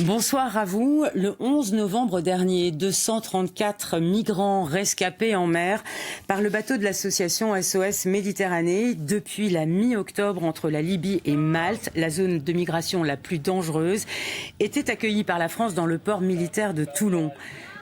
Bonsoir à vous. Le 11 novembre dernier, 234 migrants rescapés en mer par le bateau de l'association SOS Méditerranée. Depuis la mi-octobre, entre la Libye et Malte, la zone de migration la plus dangereuse, étaient accueillis par la France dans le port militaire de Toulon.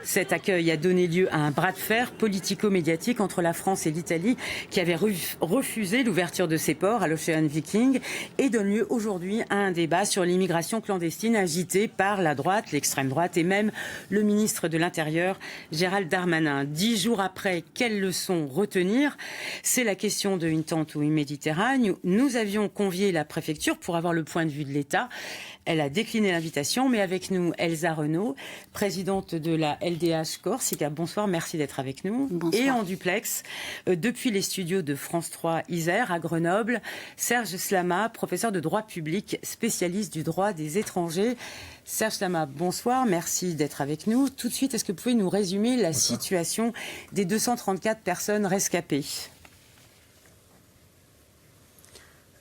Cet accueil a donné lieu à un bras de fer politico-médiatique entre la France et l'Italie qui avait refusé l'ouverture de ces ports à l'Ocean Viking et donne lieu aujourd'hui à un débat sur l'immigration clandestine agité par la droite, l'extrême droite et même le ministre de l'Intérieur Gérald Darmanin. 10 jours après, quelles leçons retenir? C'est la question de Une tente ou une Méditerranée. Nous avions convié la préfecture pour avoir le point de vue de l'État. Elle a décliné l'invitation, mais avec nous, Elsa Renaud, présidente de la LDH Corsica. Bonsoir, merci d'être avec nous. Bonsoir. Et en duplex, depuis les studios de France 3 Isère à Grenoble, Serge Slama, professeur de droit public, spécialiste du droit des étrangers. Serge Slama, bonsoir, merci d'être avec nous. Tout de suite, est-ce que vous pouvez nous résumer la situation des 234 personnes rescapées ?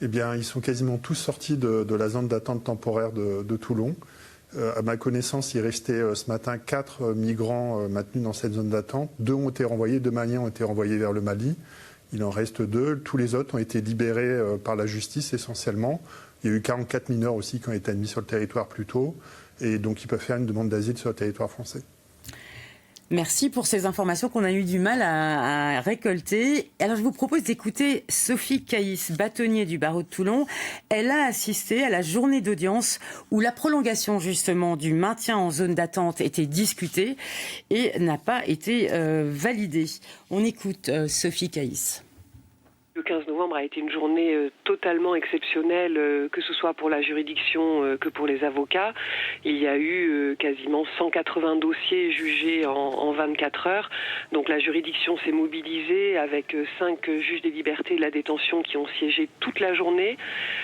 Eh bien, ils sont quasiment tous sortis de la zone d'attente temporaire de Toulon. À ma connaissance, il restait ce matin 4 migrants maintenus dans cette zone d'attente. 2 ont été renvoyés, 2 Maliens ont été renvoyés vers le Mali. Il en reste 2. Tous les autres ont été libérés par la justice essentiellement. Il y a eu 44 mineurs aussi qui ont été admis sur le territoire plus tôt. Et donc, ils peuvent faire une demande d'asile sur le territoire français. Merci pour ces informations qu'on a eu du mal à récolter. Alors, je vous propose d'écouter Sophie Caïs, bâtonnier du barreau de Toulon. Elle a assisté à la journée d'audience où la prolongation, justement, du maintien en zone d'attente était discutée et n'a pas été validée. On écoute Sophie Caïs. Le 15 novembre a été une journée totalement exceptionnelle, que ce soit pour la juridiction que pour les avocats. Il y a eu quasiment 180 dossiers jugés en 24 heures. Donc la juridiction s'est mobilisée avec 5 juges des libertés et de la détention qui ont siégé toute la journée.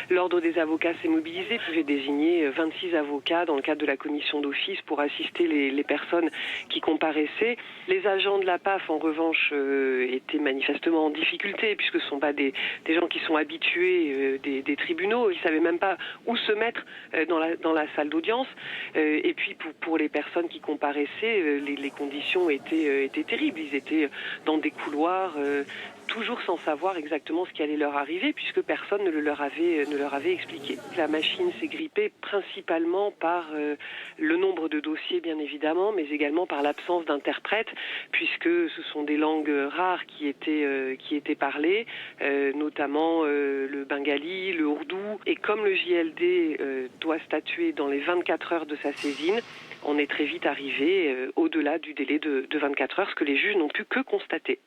L'ordre des avocats s'est mobilisé. J'ai désigné 26 avocats dans le cadre de la commission d'office pour assister les personnes qui comparaissaient. Les agents de la PAF, en revanche, étaient manifestement en difficulté puisque ce sont pas des gens qui sont habitués des tribunaux. Ils ne savaient même pas où se mettre dans la salle d'audience. Et puis pour les personnes qui comparaissaient, les conditions étaient terribles. Ils étaient dans des couloirs, toujours sans savoir exactement ce qui allait leur arriver, puisque personne ne leur avait expliqué. La machine s'est grippée principalement par le nombre de dossiers, bien évidemment, mais également par l'absence d'interprètes, puisque ce sont des langues rares qui étaient parlées, notamment le bengali, le ourdou. Et comme le JLD doit statuer dans les 24 heures de sa saisine, on est très vite arrivé au-delà du délai de 24 heures, ce que les juges n'ont pu que constater.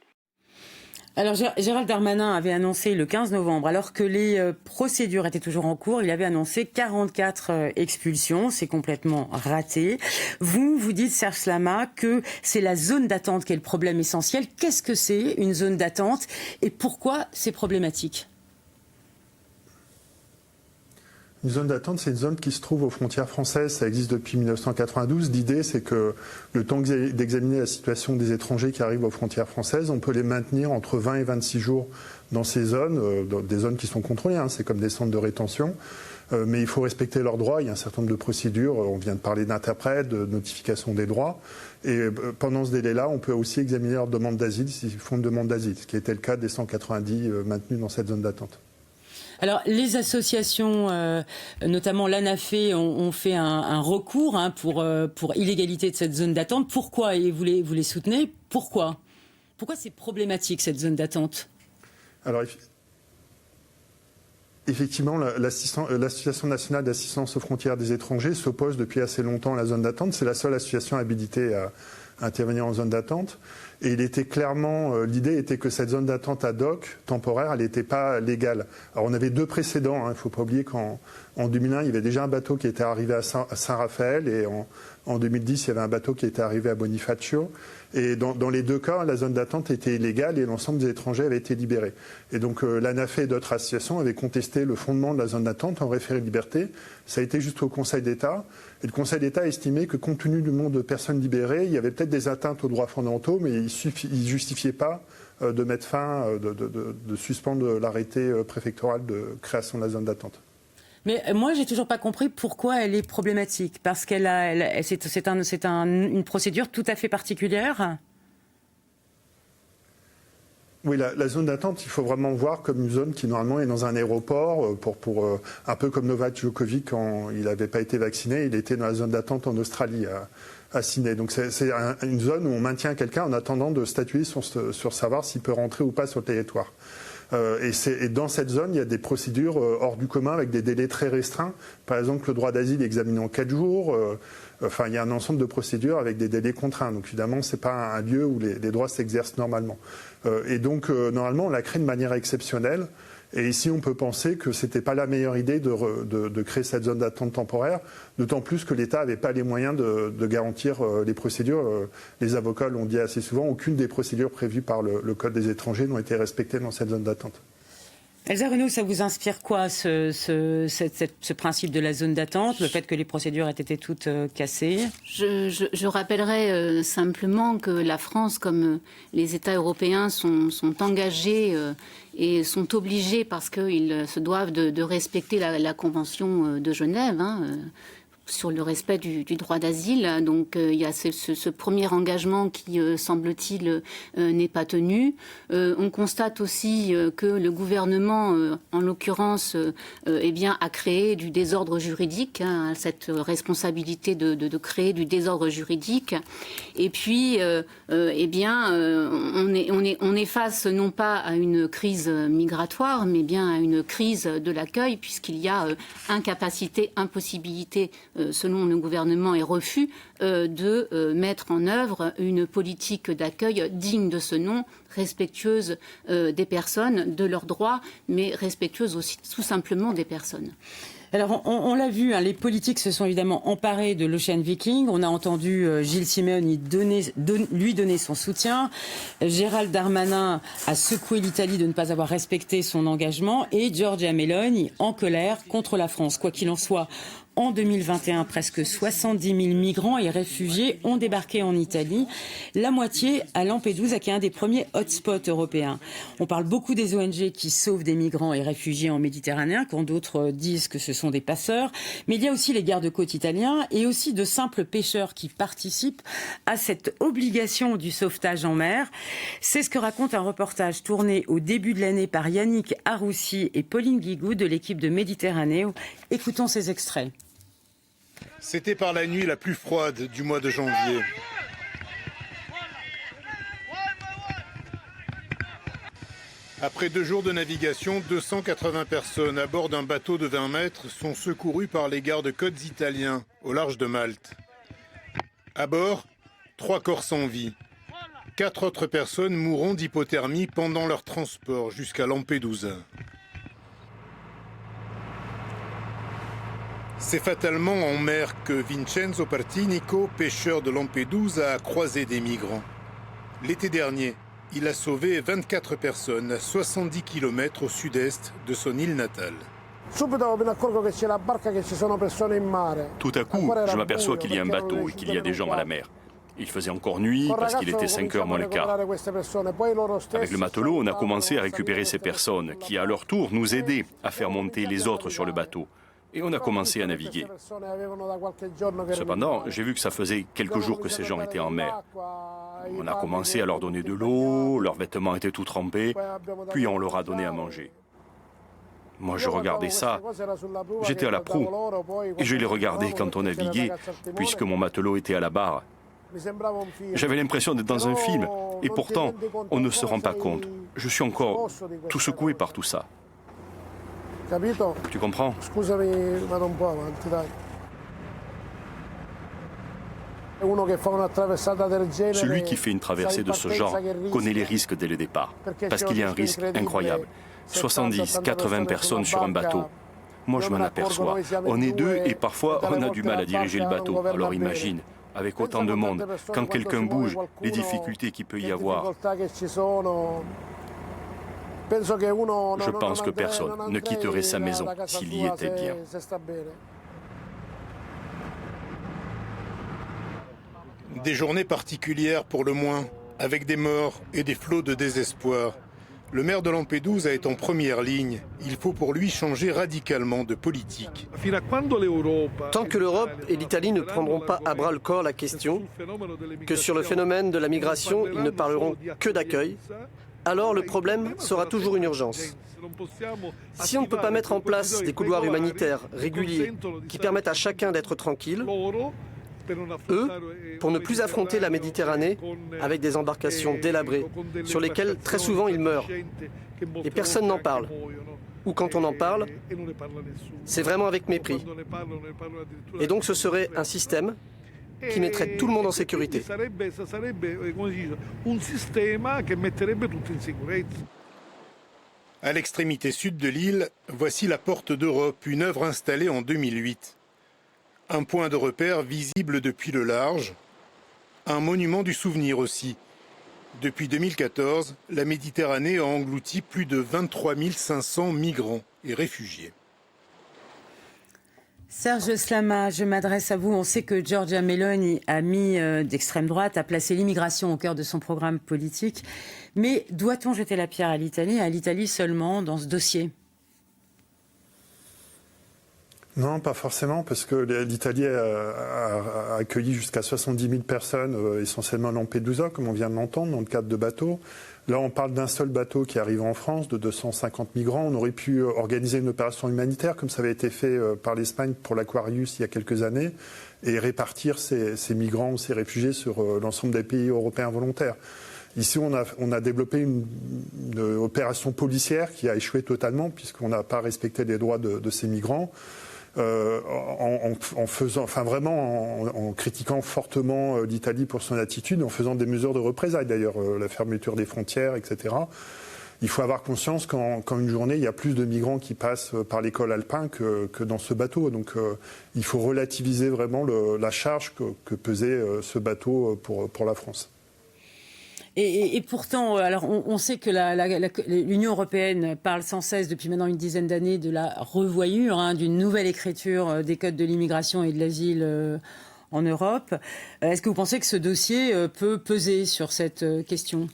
Alors Gérald Darmanin avait annoncé le 15 novembre, alors que les procédures étaient toujours en cours, il avait annoncé 44 expulsions, c'est complètement raté. Vous dites, Serge Slama, que c'est la zone d'attente qui est le problème essentiel. Qu'est-ce que c'est une zone d'attente et pourquoi c'est problématique ? Une zone d'attente, c'est une zone qui se trouve aux frontières françaises. Ça existe depuis 1992. L'idée, c'est que le temps d'examiner la situation des étrangers qui arrivent aux frontières françaises, on peut les maintenir entre 20 et 26 jours dans ces zones, dans des zones qui sont contrôlées. C'est comme des centres de rétention. Mais il faut respecter leurs droits. Il y a un certain nombre de procédures. On vient de parler d'interprètes, de notification des droits. Et pendant ce délai-là, on peut aussi examiner leur demande d'asile s'ils font une demande d'asile, ce qui était le cas des 190 maintenus dans cette zone d'attente. Alors, les associations, notamment l'ANAFE, ont fait un recours pour illégalité de cette zone d'attente. Pourquoi ? Et vous les soutenez ? Pourquoi c'est problématique, cette zone d'attente ? Alors, effectivement, l'Association nationale d'assistance aux frontières des étrangers s'oppose depuis assez longtemps à la zone d'attente. C'est la seule association habilitée à intervenir en zone d'attente. Et l'idée était que cette zone d'attente ad hoc, temporaire, elle n'était pas légale. Alors on avait 2 précédents, il ne faut pas oublier qu'en 2001, il y avait déjà un bateau qui était arrivé à Saint-Raphaël et en 2010, il y avait un bateau qui était arrivé à Bonifacio. Et dans les 2 cas, la zone d'attente était illégale et l'ensemble des étrangers avaient été libérés. Et donc l'ANAFE et d'autres associations avaient contesté le fondement de la zone d'attente en référé liberté. Ça a été jusqu'au Conseil d'État. Et le Conseil d'État a estimé que compte tenu du nombre de personnes libérées, il y avait peut-être des atteintes aux droits fondamentaux, mais il ne justifiait pas de mettre fin, de suspendre l'arrêté préfectoral de création de la zone d'attente. Mais moi, j'ai toujours pas compris pourquoi elle est problématique. Parce qu'elle c'est une procédure tout à fait particulière. Oui, la zone d'attente, il faut vraiment voir comme une zone qui normalement est dans un aéroport, pour un peu comme Novak Djokovic quand il n'avait pas été vacciné, il était dans la zone d'attente en Australie, à Sydney. Donc c'est une zone où on maintient quelqu'un en attendant de statuer sur savoir s'il peut rentrer ou pas sur le territoire. Et dans cette zone, il y a des procédures hors du commun avec des délais très restreints. Par exemple, le droit d'asile est examiné en 4 jours. Enfin, il y a un ensemble de procédures avec des délais contraints. Donc évidemment, c'est pas un lieu où les droits s'exercent normalement. Et donc, normalement, on l'a créé de manière exceptionnelle. Et ici, on peut penser que c'était pas la meilleure idée de créer cette zone d'attente temporaire, d'autant plus que l'État n'avait pas les moyens de garantir les procédures. Les avocats l'ont dit assez souvent, aucune des procédures prévues par le Code des étrangers n'ont été respectées dans cette zone d'attente. Elsa Renaud, ça vous inspire quoi, ce principe de la zone d'attente, le fait que les procédures aient été toutes cassées? Je rappellerai simplement que la France, comme les États européens, sont engagés et sont obligés, parce qu'ils se doivent de respecter la Convention de Genève, sur le respect du droit d'asile. Donc il y a ce premier engagement qui, semble-t-il, n'est pas tenu. On constate aussi que le gouvernement, en l'occurrence, a créé du désordre juridique, cette responsabilité de créer du désordre juridique. Et puis, on est face non pas à une crise migratoire, mais bien à une crise de l'accueil, puisqu'il y a incapacité, impossibilité, selon le gouvernement, et refus de mettre en œuvre une politique d'accueil digne de ce nom, respectueuse des personnes, de leurs droits, mais respectueuse aussi tout simplement des personnes. Alors, on l'a vu, les politiques se sont évidemment emparés de l'Ocean Viking. On a entendu Gilles Simeoni lui donner son soutien. Gérald Darmanin a secoué l'Italie de ne pas avoir respecté son engagement. Et Giorgia Meloni en colère contre la France. Quoi qu'il en soit, en 2021, presque 70 000 migrants et réfugiés ont débarqué en Italie, la moitié à Lampedusa, qui est un des premiers hotspots européens. On parle beaucoup des ONG qui sauvent des migrants et réfugiés en Méditerranée, quand d'autres disent que ce sont des passeurs. Mais il y a aussi les gardes-côtes italiens et aussi de simples pêcheurs qui participent à cette obligation du sauvetage en mer. C'est ce que raconte un reportage tourné au début de l'année par Yannick Aroussi et Pauline Guigou de l'équipe de Méditerranée. Écoutons ces extraits. C'était par la nuit la plus froide du mois de janvier. Après 2 jours de navigation, 280 personnes à bord d'un bateau de 20 mètres sont secourues par les gardes-côtes italiens au large de Malte. À bord, 3 corps sans vie. 4 autres personnes mourront d'hypothermie pendant leur transport jusqu'à Lampedusa. C'est fatalement en mer que Vincenzo Partinico, pêcheur de Lampedusa, a croisé des migrants. L'été dernier, il a sauvé 24 personnes à 70 km au sud-est de son île natale. Tout à coup, je m'aperçois qu'il y a un bateau et qu'il y a des gens à la mer. Il faisait encore nuit parce qu'il était 5h moins le quart. Avec le matelot, on a commencé à récupérer ces personnes qui, à leur tour, nous aidaient à faire monter les autres sur le bateau. Et on a commencé à naviguer. Cependant, j'ai vu que ça faisait quelques jours que ces gens étaient en mer. On a commencé à leur donner de l'eau, leurs vêtements étaient tout trempés, puis on leur a donné à manger. Moi, je regardais ça, j'étais à la proue, et je les regardais quand on naviguait, puisque mon matelot était à la barre. J'avais l'impression d'être dans un film, et pourtant, on ne se rend pas compte. Je suis encore tout secoué par tout ça. Tu comprends? Celui qui fait une traversée de ce genre connaît les risques dès le départ, parce qu'il y a un risque incroyable. 70, 80 personnes sur un bateau. Moi, je m'en aperçois. On est 2 et parfois, on a du mal à diriger le bateau. Alors imagine, avec autant de monde, quand quelqu'un bouge, les difficultés qu'il peut y avoir. Je pense que personne ne quitterait sa maison s'il y était bien. Des journées particulières pour le moins, avec des morts et des flots de désespoir. Le maire de Lampedusa est en première ligne. Il faut pour lui changer radicalement de politique. Tant que l'Europe et l'Italie ne prendront pas à bras le corps la question, que sur le phénomène de la migration, ils ne parleront que d'accueil, alors le problème sera toujours une urgence. Si on ne peut pas mettre en place des couloirs humanitaires réguliers qui permettent à chacun d'être tranquille, eux, pour ne plus affronter la Méditerranée avec des embarcations délabrées, sur lesquelles très souvent ils meurent, et personne n'en parle. Ou quand on en parle, c'est vraiment avec mépris. Et donc ce serait un système qui mettrait tout le monde en sécurité. À l'extrémité sud de l'île, voici la Porte d'Europe, une œuvre installée en 2008. Un point de repère visible depuis le large, un monument du souvenir aussi. Depuis 2014, la Méditerranée a englouti plus de 23 500 migrants et réfugiés. Serge Slama, je m'adresse à vous. On sait que Giorgia Meloni, amie d'extrême droite, a placé l'immigration au cœur de son programme politique. Mais doit-on jeter la pierre à l'Italie seulement dans ce dossier ? Non, pas forcément, parce que l'Italie a accueilli jusqu'à 70 000 personnes, essentiellement à Lampedusa, comme on vient de l'entendre, dans le cadre de bateaux. Là, on parle d'un seul bateau qui arrive en France, de 250 migrants. On aurait pu organiser une opération humanitaire, comme ça avait été fait par l'Espagne pour l'Aquarius il y a quelques années, et répartir ces migrants ou ces réfugiés sur l'ensemble des pays européens volontaires. Ici, on a développé une opération policière qui a échoué totalement, puisqu'on n'a pas respecté les droits de ces migrants. En critiquant fortement l'Italie pour son attitude, en faisant des mesures de représailles d'ailleurs, la fermeture des frontières, etc. Il faut avoir conscience qu'en une journée, il y a plus de migrants qui passent par l'école alpin que dans ce bateau. Donc il faut relativiser vraiment la charge que pesait ce bateau pour la France. Et pourtant, alors on sait que l'Union européenne parle sans cesse depuis maintenant une dizaine d'années de la revoyure, d'une nouvelle écriture des codes de l'immigration et de l'asile en Europe. Est-ce que vous pensez que ce dossier peut peser sur cette question ?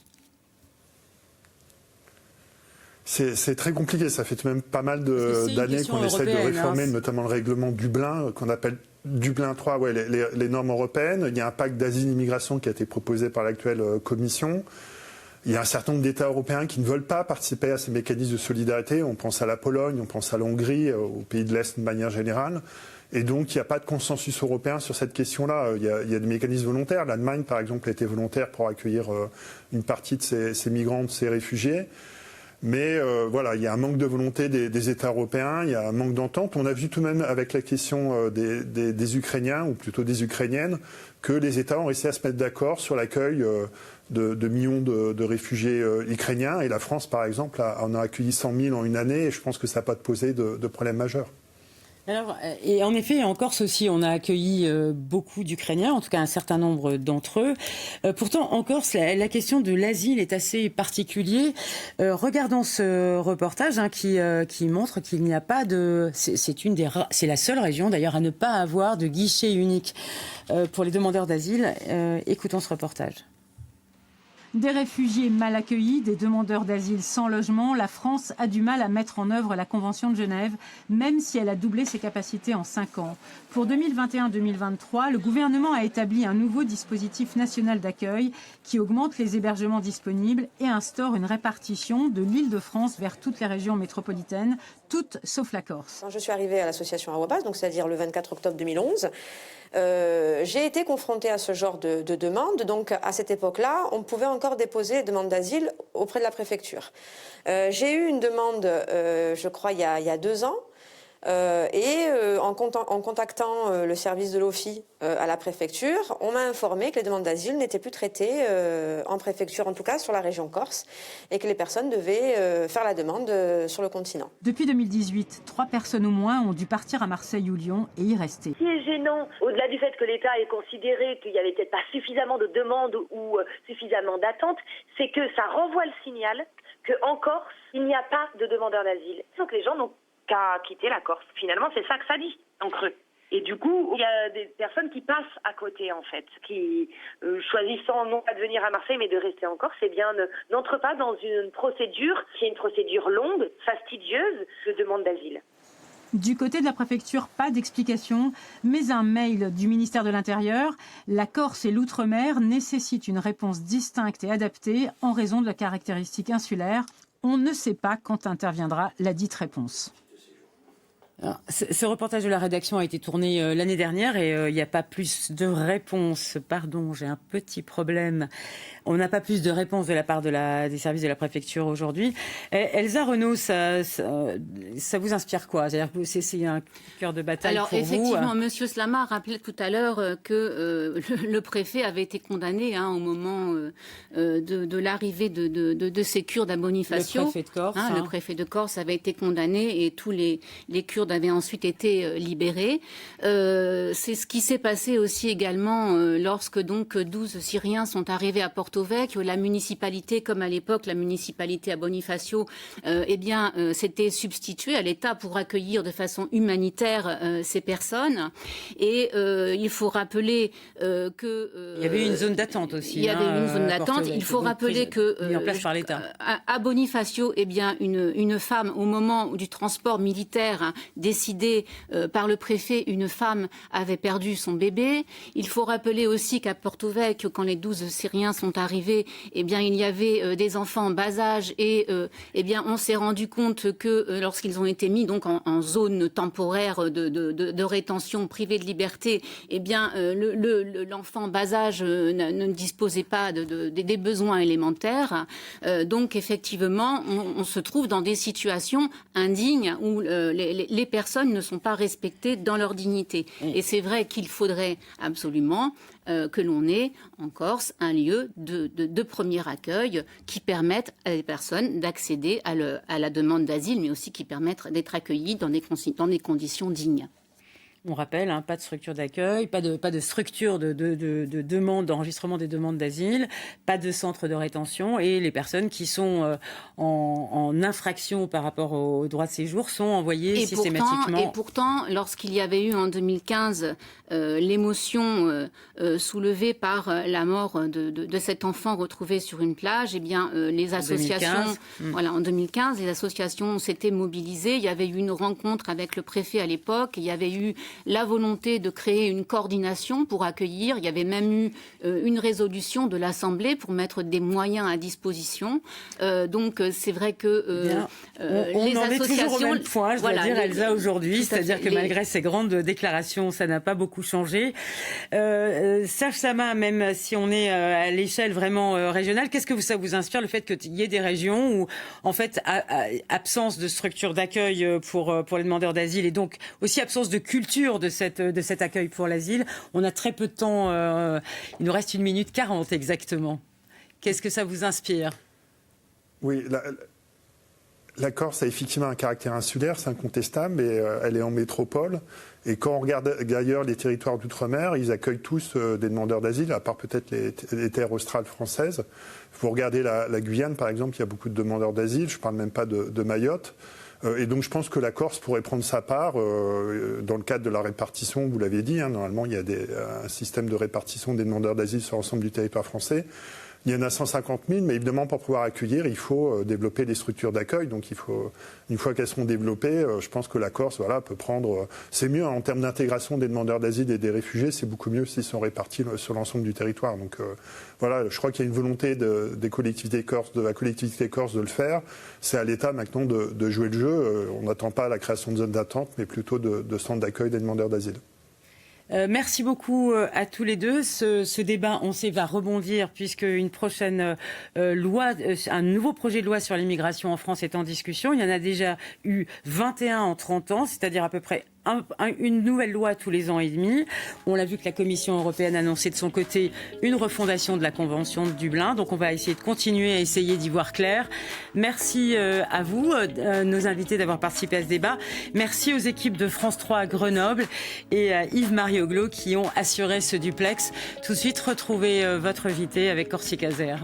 C'est très compliqué. Ça fait tout de même pas mal d'années qu'on essaie de réformer, notamment le règlement Dublin, qu'on appelle Dublin 3, les normes européennes. Il y a un pacte d'asile-immigration qui a été proposé par l'actuelle Commission. Il y a un certain nombre d'États européens qui ne veulent pas participer à ces mécanismes de solidarité. On pense à la Pologne, on pense à la Hongrie, aux pays de l'Est de manière générale. Et donc, il n'y a pas de consensus européen sur cette question-là. Il y a des mécanismes volontaires. L'Allemagne, par exemple, a été volontaire pour accueillir une partie de ces migrants, de ces réfugiés. Mais il y a un manque de volonté des États européens, il y a un manque d'entente. On a vu tout de même avec la question des Ukrainiens, ou plutôt des Ukrainiennes, que les États ont réussi à se mettre d'accord sur l'accueil de millions de réfugiés ukrainiens. Et la France, par exemple, en a accueilli 100 000 en une année, et je pense que ça n'a pas posé de problème majeur. Alors, et en effet, en Corse aussi, on a accueilli beaucoup d'Ukrainiens, en tout cas un certain nombre d'entre eux. Pourtant, en Corse, la question de l'asile est assez particulière. Regardons ce reportage qui montre qu'il n'y a pas de... C'est la seule région, d'ailleurs, à ne pas avoir de guichet unique pour les demandeurs d'asile. Écoutons ce reportage. Des réfugiés mal accueillis, des demandeurs d'asile sans logement, la France a du mal à mettre en œuvre la Convention de Genève, même si elle a doublé ses capacités en 5 ans. Pour 2021-2023, le gouvernement a établi un nouveau dispositif national d'accueil qui augmente les hébergements disponibles et instaure une répartition de l'Île-de-France vers toutes les régions métropolitaines, toutes sauf la Corse. Quand je suis arrivée à l'association Awapas, donc c'est-à-dire le 24 octobre 2011, j'ai été confrontée à ce genre de demande. Donc à cette époque-là, on pouvait encore déposer des demandes d'asile auprès de la préfecture. J'ai eu une demande, je crois, il y a 2 ans. En contactant le service de l'OFII à la préfecture, on m'a informé que les demandes d'asile n'étaient plus traitées en préfecture, en tout cas sur la région Corse, et que les personnes devaient faire la demande sur le continent. Depuis 2018, 3 personnes au moins ont dû partir à Marseille ou Lyon et y rester. Ce qui est gênant, au-delà du fait que l'État ait considéré qu'il n'y avait peut-être pas suffisamment de demandes ou suffisamment d'attentes, c'est que ça renvoie le signal qu'en Corse, il n'y a pas de demandeurs d'asile. Donc les gens n'ont qu'à quitter la Corse. Finalement, c'est ça que ça dit, en creux. Et du coup, il y a des personnes qui passent à côté, en fait, qui, choisissant non pas de venir à Marseille, mais de rester en Corse, eh bien, n'entrent pas dans une procédure qui est une procédure longue, fastidieuse, de demande d'asile. Du côté de la préfecture, pas d'explication, mais un mail du ministère de l'Intérieur. La Corse et l'Outre-mer nécessitent une réponse distincte et adaptée en raison de la caractéristique insulaire. On ne sait pas quand interviendra la dite réponse. Alors, ce reportage de la rédaction a été tourné l'année dernière et il n'y a pas plus de réponses. Pardon, j'ai un petit problème. On n'a pas plus de réponses de la part des services de la préfecture aujourd'hui. Elsa Renaud, ça vous inspire quoi? C'est-à-dire que c'est un cœur de bataille pour vous? Alors effectivement, Monsieur Slama rappelait tout à l'heure que le préfet avait été condamné au moment de l'arrivée de ces Kurdes à Bonifacio. Le préfet de Corse. Le préfet de Corse avait été condamné et tous les Kurdes avaient ensuite été libérés. C'est ce qui s'est passé aussi également lorsque donc 12 Syriens sont arrivés à Porto Vecchio. La municipalité, comme à l'époque la municipalité à Bonifacio, s'était substituée à l'État pour accueillir de façon humanitaire ces personnes. Et il faut rappeler que il y avait eu une zone d'attente aussi. Il y avait une zone d'attente. Il faut rappeler que mis en place par l'État. À Bonifacio, une femme au moment du transport militaire décidé par le préfet, une femme avait perdu son bébé. Il faut rappeler aussi qu'à Porto Vecchio, quand les 12 Syriens sont arrivés, il y avait des enfants en bas âge et on s'est rendu compte que lorsqu'ils ont été mis donc en zone temporaire de rétention privée de liberté, l'enfant en bas âge ne disposait pas des besoins élémentaires. Donc effectivement, on se trouve dans des situations indignes où les personnes ne sont pas respectées dans leur dignité. Et c'est vrai qu'il faudrait absolument que l'on ait en Corse un lieu de premier accueil qui permette à des personnes d'accéder à la demande d'asile, mais aussi qui permettent d'être accueillies dans des conditions dignes. On rappelle, pas de structure d'accueil, pas de structure de demande, d'enregistrement des demandes d'asile, pas de centre de rétention, et les personnes qui sont en infraction par rapport au droit de séjour sont envoyées systématiquement. Et pourtant, lorsqu'il y avait eu en 2015 l'émotion soulevée par la mort de cet enfant retrouvé sur une plage, les associations, en 2015, les associations s'étaient mobilisées. Il y avait eu une rencontre avec le préfet à l'époque. Il y avait eu la volonté de créer une coordination pour accueillir. Il y avait même eu une résolution de l'Assemblée pour mettre des moyens à disposition. Donc c'est vrai que on les en associations... est toujours au même point, je dois dire, Elsa, aujourd'hui. C'est-à-dire que malgré ces grandes déclarations, ça n'a pas beaucoup changé. Serge Sama, même si on est à l'échelle vraiment régionale, qu'est-ce que ça vous inspire, le fait qu'il y ait des régions où, en fait, absence de structure d'accueil pour les demandeurs d'asile et donc aussi absence de culture de cet accueil pour l'asile. On a très peu de temps, il nous reste 1 minute 40 exactement. Qu'est-ce que ça vous inspire? Oui, la Corse a effectivement un caractère insulaire, c'est incontestable, mais elle est en métropole. Et quand on regarde ailleurs les territoires d'outre-mer, ils accueillent tous des demandeurs d'asile, à part peut-être les terres australes françaises. Vous regardez la Guyane, par exemple, il y a beaucoup de demandeurs d'asile, je ne parle même pas de Mayotte. Et donc je pense que la Corse pourrait prendre sa part dans le cadre de la répartition, vous l'avez dit, normalement il y a un système de répartition des demandeurs d'asile sur l'ensemble du territoire français. Il y en a 150 000, mais évidemment, pour pouvoir accueillir, il faut développer des structures d'accueil. Donc, une fois qu'elles seront développées, je pense que la Corse peut prendre... C'est mieux, en termes d'intégration des demandeurs d'asile et des réfugiés, c'est beaucoup mieux s'ils sont répartis sur l'ensemble du territoire. Donc, je crois qu'il y a une volonté de la collectivité corse de le faire. C'est à l'État maintenant de jouer le jeu. On n'attend pas la création de zones d'attente, mais plutôt de centres d'accueil des demandeurs d'asile. Merci beaucoup à tous les deux. Ce débat, on sait, va rebondir puisque une prochaine loi, un nouveau projet de loi sur l'immigration en France est en discussion. Il y en a déjà eu 21 en 30 ans, c'est-à-dire à peu près une nouvelle loi tous les ans et demi. On l'a vu que la Commission européenne a annoncé de son côté une refondation de la Convention de Dublin. Donc on va essayer de continuer à essayer d'y voir clair. Merci à vous, nos invités, d'avoir participé à ce débat. Merci aux équipes de France 3 à Grenoble et à Yves-Marie Oglo qui ont assuré ce duplex. Tout de suite, retrouvez votre invité avec Corsica Zer.